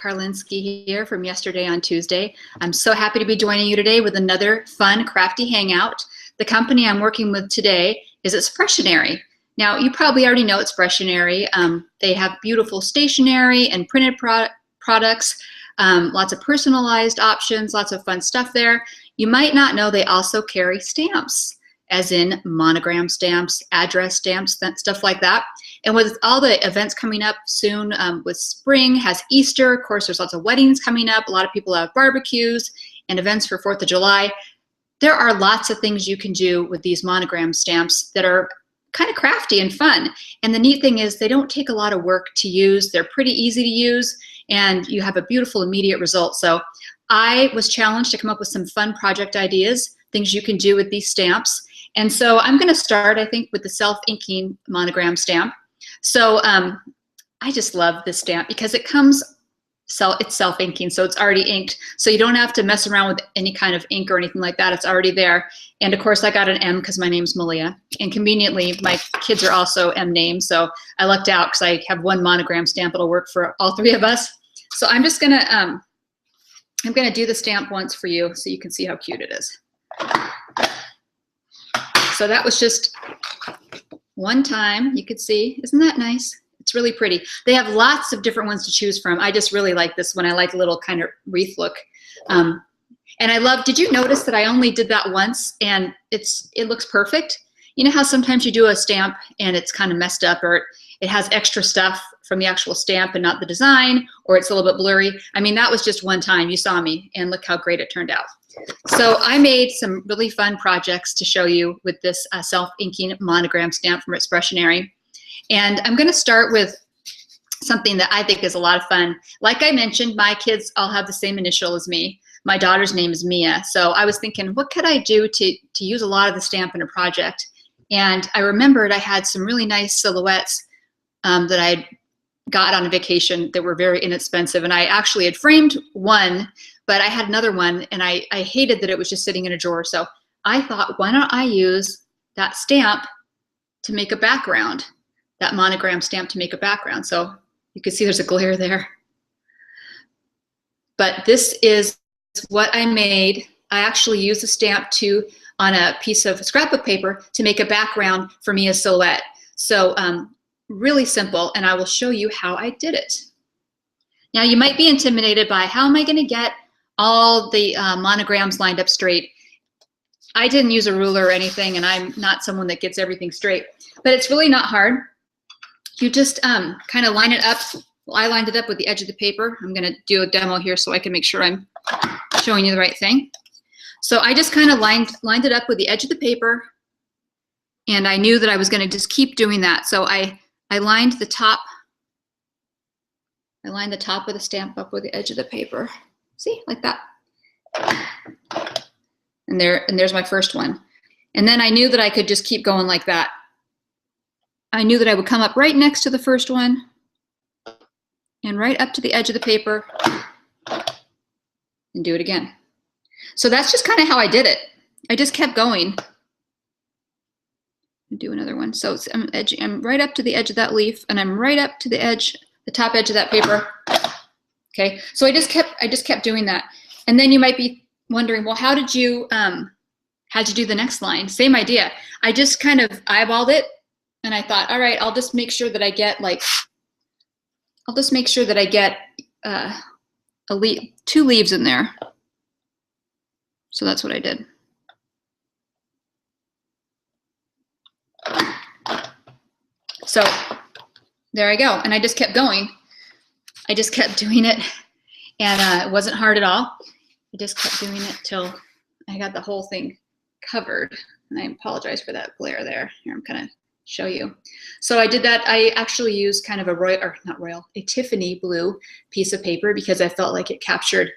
Karlinski here from Yesterday on Tuesday. I'm so happy to be joining you today with another fun, crafty hangout. The company I'm working with today is Expressionery. Now, you probably already know Expressionery. They have beautiful stationery and printed products, lots of personalized options, lots of fun stuff there. You might not know they also carry stamps, as in monogram stamps, address stamps, stuff like that. And with all the events coming up soon, with spring, has Easter, of course, there's lots of weddings coming up. A lot of people have barbecues and events for 4th of July. There are lots of things you can do with these monogram stamps that are kind of crafty and fun. And the neat thing is they don't take a lot of work to use. They're pretty easy to use, and you have a beautiful immediate result. So I was challenged to come up with some fun project ideas, things you can do with these stamps. And so I'm going to start, I think, with the self-inking monogram stamp. So I just love this stamp because it comes, it's self-inking, so it's already inked. So you don't have to mess around with any kind of ink or anything like that. It's already there. And of course, I got an M because my name's Malia. And conveniently, my kids are also M names. So I lucked out because I have one monogram stamp. It'll work for all three of us. So I'm just gonna, I'm gonna do the stamp once for you so you can see how cute it is. So that was just one time. You could see, isn't that nice? It's really pretty. They have lots of different ones to choose from. I just really like this one. I like a little kind of wreath look. And I love, did you notice that I only did that once and it looks perfect? You know how sometimes you do a stamp and it's kind of messed up, or it has extra stuff from the actual stamp and not the design, or it's a little bit blurry? I mean, that was just one time. You saw me, and look how great it turned out. So I made some really fun projects to show you with this self-inking monogram stamp from Expressionery. And I'm going to start with something that I think is a lot of fun. Like I mentioned, my kids all have the same initial as me. My daughter's name is Mia. So I was thinking, what could I do to use a lot of the stamp in a project? And I remembered I had some really nice silhouettes that I got on a vacation that were very inexpensive. And I actually had framed one, but I had another one, and I hated that it was just sitting in a drawer. So I thought, why don't I use that stamp to make a background, that monogram stamp to make a background. So you can see there's a glare there. But this is what I made. I actually used a stamp on a piece of scrapbook paper to make a background for Mia's silhouette. So really simple, and I will show you how I did it. Now you might be intimidated by, how am I going to get all the monograms lined up straight? I didn't use a ruler or anything, and I'm not someone that gets everything straight, but it's really not hard. You just kind of line it up. Well, I lined it up with the edge of the paper. I'm going to do a demo here so I can make sure I'm showing you the right thing. So I just kind of lined it up with the edge of the paper, and I knew that I was going to just keep doing that. So I lined the top. I lined the top of the stamp up with the edge of the paper. See, like that. And there's my first one. And then I knew that I could just keep going like that. I knew that I would come up right next to the first one and right up to the edge of the paper and do it again. So that's just kind of how I did it. I just kept going. Do another one. So I'm right up to the edge of that leaf, and I'm right up to the edge, the top edge of that paper. Okay, so I just kept doing that. And then you might be wondering, well, how did you do the next line? Same idea. I just kind of eyeballed it, and I thought, all right, I'll just make sure that I get two leaves in there. So that's what I did. So there I go, and I just kept going. I just kept doing it, and it wasn't hard at all. I just kept doing it till I got the whole thing covered. And I apologize for that glare there. Here, I'm gonna show you. So I did that. I actually used kind of a Tiffany blue piece of paper because I felt like it captured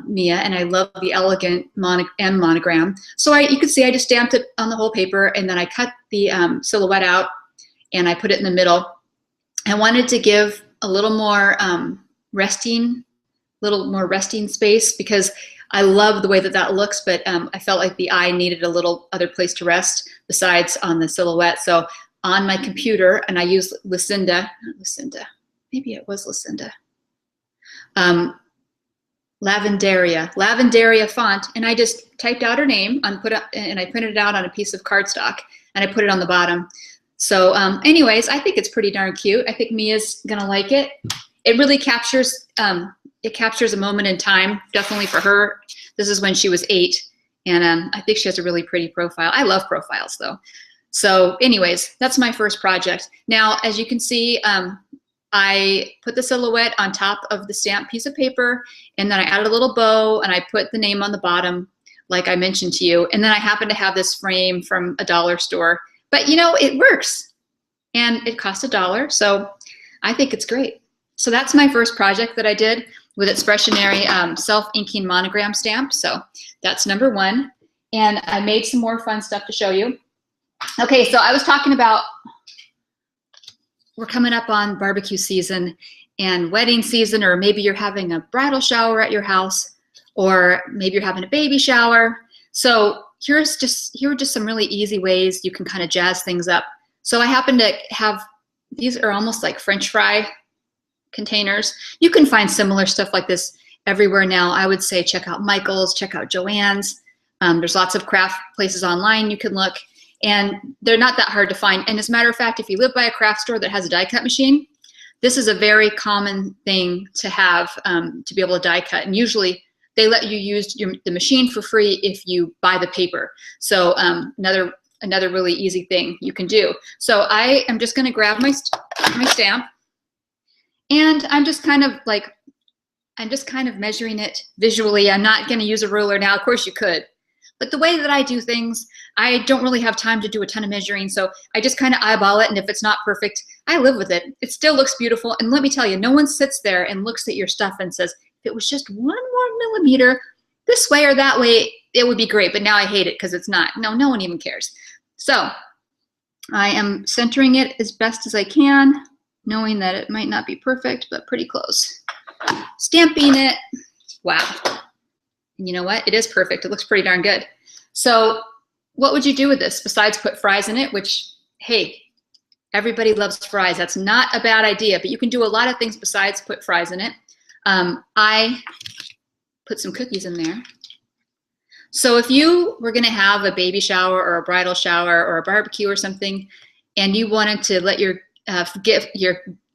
Mia, and I love the elegant M monogram. So you can see I just stamped it on the whole paper, and then I cut the silhouette out, and I put it in the middle. I wanted to give a little more resting space because I love the way that looks, but I felt like the eye needed a little other place to rest besides on the silhouette. So on my computer, and I used Lucinda, maybe it was Lucinda. Lavendaria font, and I just typed out her name and I printed it out on a piece of cardstock and I put it on the bottom. So anyways, I think it's pretty darn cute. I think Mia's gonna like it. It really captures a moment in time, definitely for her. This is when she was 8, and I think she has a really pretty profile. I love profiles though. So anyways, that's my first project. Now, as you can see, I put the silhouette on top of the stamped piece of paper, and then I added a little bow, and I put the name on the bottom, like I mentioned to you. And then I happen to have this frame from a dollar store. But you know, it works. And it cost $1, so I think it's great. So that's my first project that I did with Expressionery self-inking monogram stamp. So that's number 1. And I made some more fun stuff to show you. Okay, so I was talking about, we're coming up on barbecue season and wedding season, or maybe you're having a bridal shower at your house, or maybe you're having a baby shower. So here are just some really easy ways you can kind of jazz things up. So I happen to have, these are almost like French fry containers. You can find similar stuff like this everywhere now. I would say check out Michael's, check out Joann's. There's lots of craft places online you can look, and they're not that hard to find. And as a matter of fact, if you live by a craft store that has a die cut machine, this is a very common thing to have, to be able to die cut. And usually they let you use the machine for free if you buy the paper. So another really easy thing you can do. So I am just going to grab my stamp, and I'm just kind of measuring it visually. I'm not going to use a ruler now. Of course you could, but the way that I do things, I don't really have time to do a ton of measuring. So I just kind of eyeball it, and if it's not perfect, I live with it. It still looks beautiful. And let me tell you, no one sits there and looks at your stuff and says, if it was just 1 more millimeter this way or that way, it would be great. But now I hate it because it's not. No one even cares. So I am centering it as best as I can, knowing that it might not be perfect, but pretty close. Stamping it. Wow. And you know what? It is perfect. It looks pretty darn good. So what would you do with this besides put fries in it, which, hey, everybody loves fries. That's not a bad idea, but you can do a lot of things besides put fries in it. I put some cookies in there. So if you were going to have a baby shower or a bridal shower or a barbecue or something, and you wanted to let your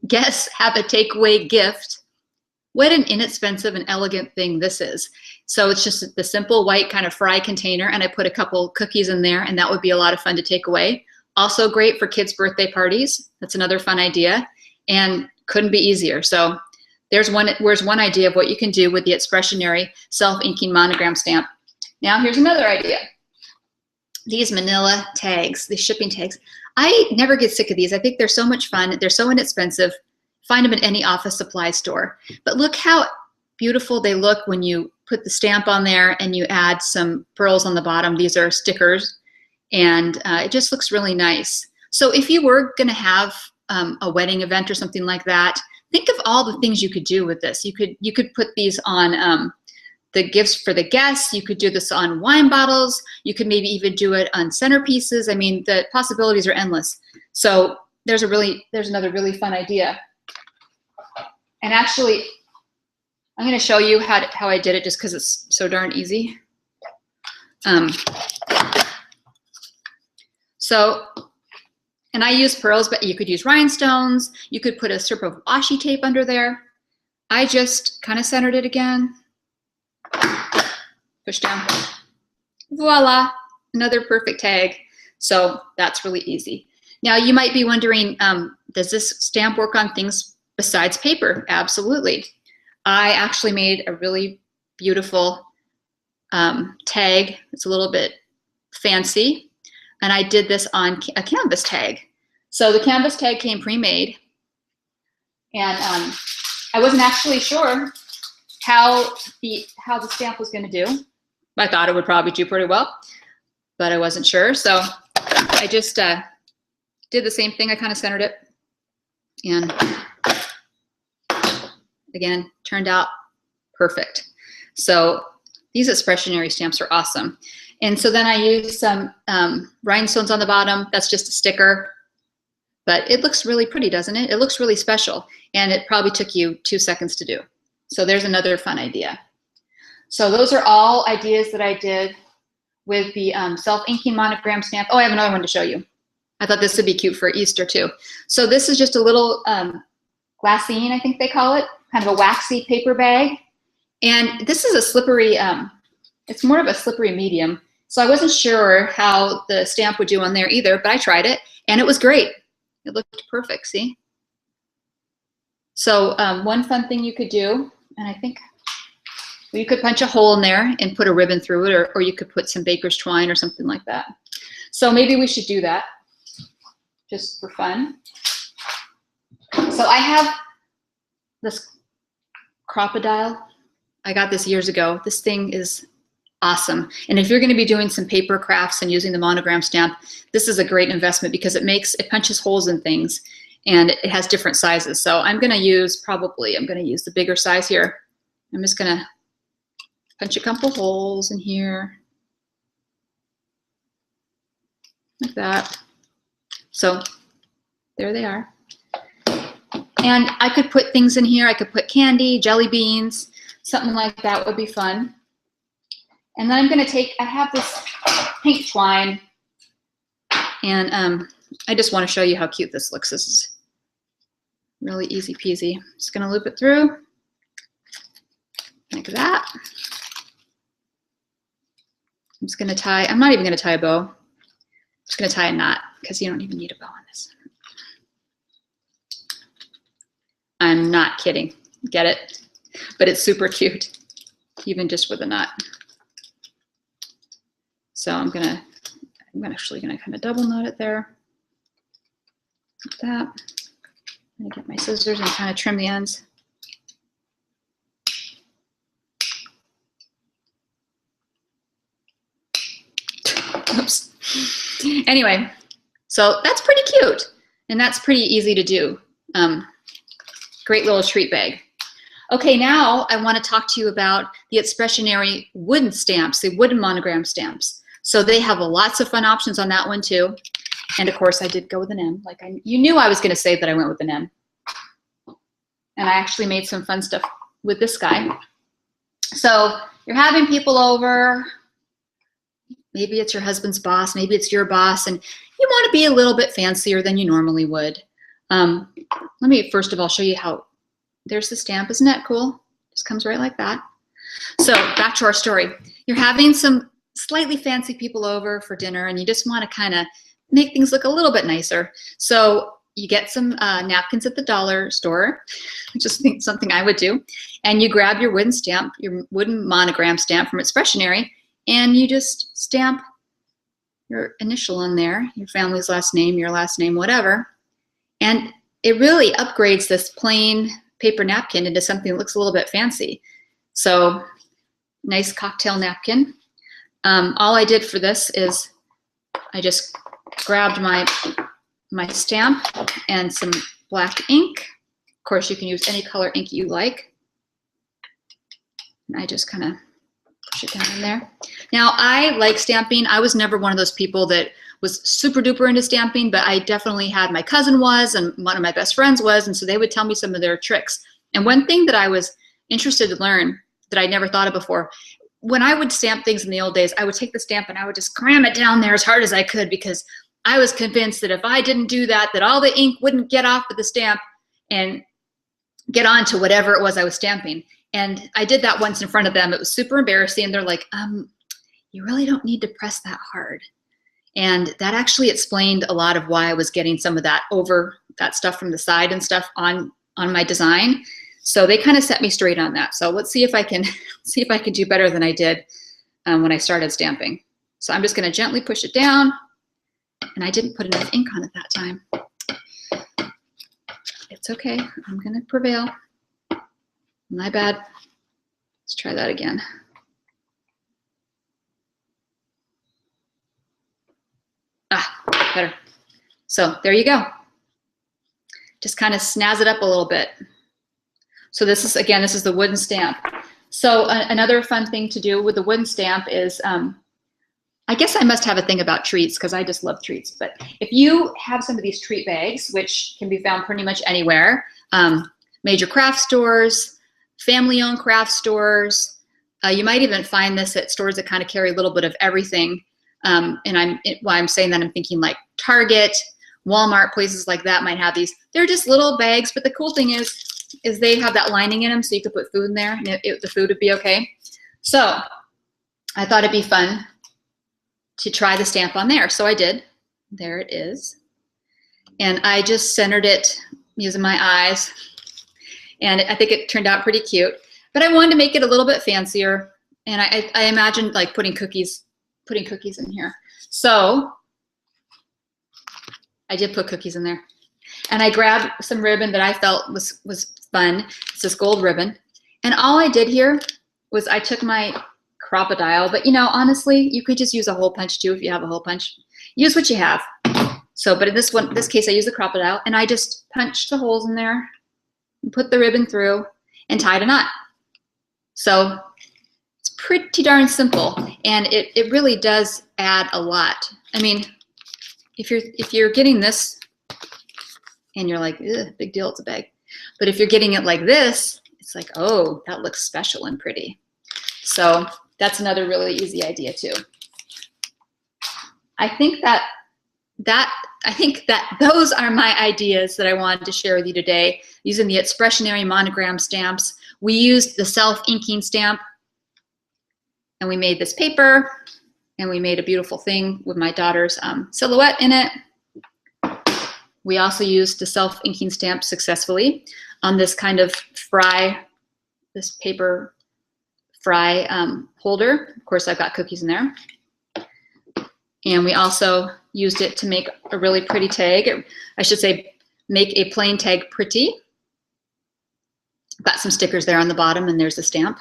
guests have a takeaway gift, what an inexpensive and elegant thing this is. So it's just the simple white kind of fry container, and I put a couple cookies in there, and that would be a lot of fun to take away. Also great for kids' birthday parties. That's another fun idea, and couldn't be easier. So there's one idea of what you can do with the Expressionery self-inking monogram stamp. Now here's another idea. These manila tags, these shipping tags. I never get sick of these. I think they're so much fun. They're so inexpensive. Find them in any office supply store. But look how beautiful they look when you put the stamp on there and you add some pearls on the bottom. These are stickers, and it just looks really nice. So if you were going to have a wedding event or something like that, think of all the things you could do with this. You could put these on the gifts for the guests. You could do this on wine bottles. You could maybe even do it on centerpieces. I mean, the possibilities are endless. So there's another really fun idea. And actually, I'm going to show you how I did it just because it's so darn easy. And I use pearls, but you could use rhinestones. You could put a strip of washi tape under there. I just kind of centered it again. Push down. Voila, another perfect tag. So that's really easy. Now you might be wondering, does this stamp work on things besides paper? Absolutely. I actually made a really beautiful tag. It's a little bit fancy, and I did this on a canvas tag. So the canvas tag came pre-made, and I wasn't actually sure how the stamp was going to do. I thought it would probably do pretty well, but I wasn't sure. So I just did the same thing. I kind of centered it, and again, turned out perfect. So these Expressionery stamps are awesome. And so then I used some rhinestones on the bottom. That's just a sticker, but it looks really pretty, doesn't it? It looks really special, and it probably took you 2 seconds to do. So there's another fun idea. So those are all ideas that I did with the self-inking monogram stamp. Oh, I have another one to show you. I thought this would be cute for Easter too. So this is just a little glassine, I think they call it, kind of a waxy paper bag. And this is a slippery, it's more of a slippery medium. So I wasn't sure how the stamp would do on there either, but I tried it and it was great. It looked perfect, see? So one fun thing you could do, and I think you could punch a hole in there and put a ribbon through it, or you could put some baker's twine or something like that. So maybe we should do that just for fun. So I have this crocodile. I got this years ago. This thing is awesome. And if you're going to be doing some paper crafts and using the monogram stamp, this is a great investment because it punches holes in things and it has different sizes. So I'm going to use the bigger size here. I'm just going to punch a couple holes in here like that. So there they are. And I could put things in here. I could put candy, jelly beans, something like that would be fun. And then I'm going to I have this pink twine, and I just want to show you how cute this looks. This is really easy peasy. Just going to loop it through like that. I'm just going to tie, I'm not even going to tie a bow. I'm just going to tie a knot because you don't even need a bow on this. I'm not kidding. Get it? But it's super cute, even just with a knot. So I'm actually gonna kind of double knot it there, like that. I'm gonna get my scissors and kind of trim the ends. Oops. Anyway, so that's pretty cute, and that's pretty easy to do. Great little treat bag. Okay, now I want to talk to you about the Expressionery wooden stamps, the wooden monogram stamps. So they have lots of fun options on that one too. And of course I did go with an M. You knew I was going to say that I went with an M. And I actually made some fun stuff with this guy. So you're having people over, maybe it's your husband's boss, maybe it's your boss, and you want to be a little bit fancier than you normally would. Let me first of all show you how, there's the stamp. Isn't that cool? Just comes right like that. So back to our story. You're having some slightly fancy people over for dinner and you just want to kind of make things look a little bit nicer. So you get some napkins at the dollar store, which is something I would do, and you grab your wooden stamp, your wooden monogram stamp from Expressionery, and you just stamp your initial on there, your family's last name, your last name, whatever. And it really upgrades this plain paper napkin into something that looks a little bit fancy. So nice cocktail napkin. All I did for this is I just grabbed my stamp and some black ink. Of course, you can use any color ink you like. And I just kind of push it down in there. Now, I like stamping. I was never one of those people that was super duper into stamping, but I definitely had, my cousin was, and one of my best friends was, and so they would tell me some of their tricks. And one thing that I was interested to learn that I never thought of before, when I would stamp things in the old days, I would take the stamp and I would just cram it down there as hard as I could because I was convinced that if I didn't do that, that all the ink wouldn't get off of the stamp and get onto whatever it was I was stamping. And I did that once in front of them. It was super embarrassing. And they're like, you really don't need to press that hard. And that actually explained a lot of why I was getting some of that stuff from the side and stuff on my design. So they kind of set me straight on that. So let's see if I can do better than I did when I started stamping. So I'm just going to gently push it down, and I didn't put enough ink on it that time. It's okay. I'm going to prevail. My bad. Let's try that again. Better. So there you go. Just kind of snazz it up a little bit. So this is, again, this is the wooden stamp. So another fun thing to do with the wooden stamp is, I guess I must have a thing about treats because I just love treats. But if you have some of these treat bags, which can be found pretty much anywhere, major craft stores, family-owned craft stores. You might even find this at stores that kind of carry a little bit of everything. While I'm saying that, I'm thinking like Target, Walmart, places like that might have these. They're just little bags, but the cool thing is they have that lining in them, so you could put food in there, and the food would be okay. So I thought it'd be fun to try the stamp on there. So I did. There it is. And I just centered it using my eyes. And I think it turned out pretty cute. But I wanted to make it a little bit fancier. And I imagined like putting cookies in here. So I did put cookies in there. And I grabbed some ribbon that I felt was fun. It's this gold ribbon. And all I did here was I took my crocodile, but you know, honestly, you could just use a hole punch too if you have a hole punch. Use what you have. So, but in this case, I used the crocodile, and I just punched the holes in there, and put the ribbon through, and tied a knot. So it's pretty darn simple, and it really does add a lot. I mean, if you're getting this, and you're like, big deal, it's a bag. But if you're getting it like this, it's like, oh, that looks special and pretty. So that's another really easy idea too. I think that those are my ideas that I wanted to share with you today using the Expressionery monogram stamps. We used the self-inking stamp, and we made this paper, and we made a beautiful thing with my daughter's silhouette in it. We also used the self-inking stamp successfully on this kind of this paper fry holder. Of course, I've got cookies in there. And we also used it to make a really pretty tag. I should say, make a plain tag pretty. Got some stickers there on the bottom, and there's the stamp.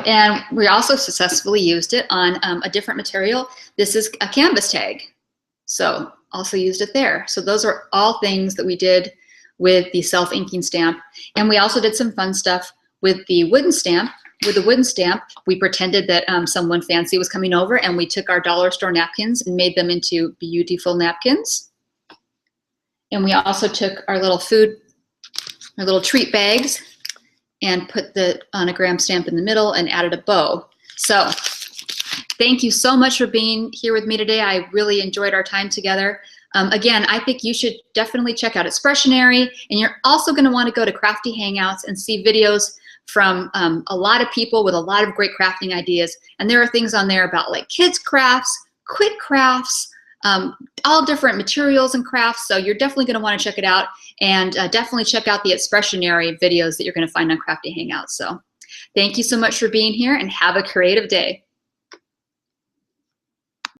And we also successfully used it on a different material. This is a canvas tag. So also used it there. So those are all things that we did with the self-inking stamp. And we also did some fun stuff with the wooden stamp. With the wooden stamp, we pretended that someone fancy was coming over, and we took our dollar store napkins and made them into beautiful napkins. And we also took our little treat bags and put the monogram stamp in the middle and added a bow. So thank you so much for being here with me today. I really enjoyed our time together. Again, I think you should definitely check out Expressionery, and you're also going to want to go to Crafty Hangouts and see videos from a lot of people with a lot of great crafting ideas. And there are things on there about like kids crafts, quick crafts, all different materials and crafts. So you're definitely going to want to check it out, and definitely check out the Expressionery videos that you're going to find on Crafty Hangouts. So thank you so much for being here, and have a creative day.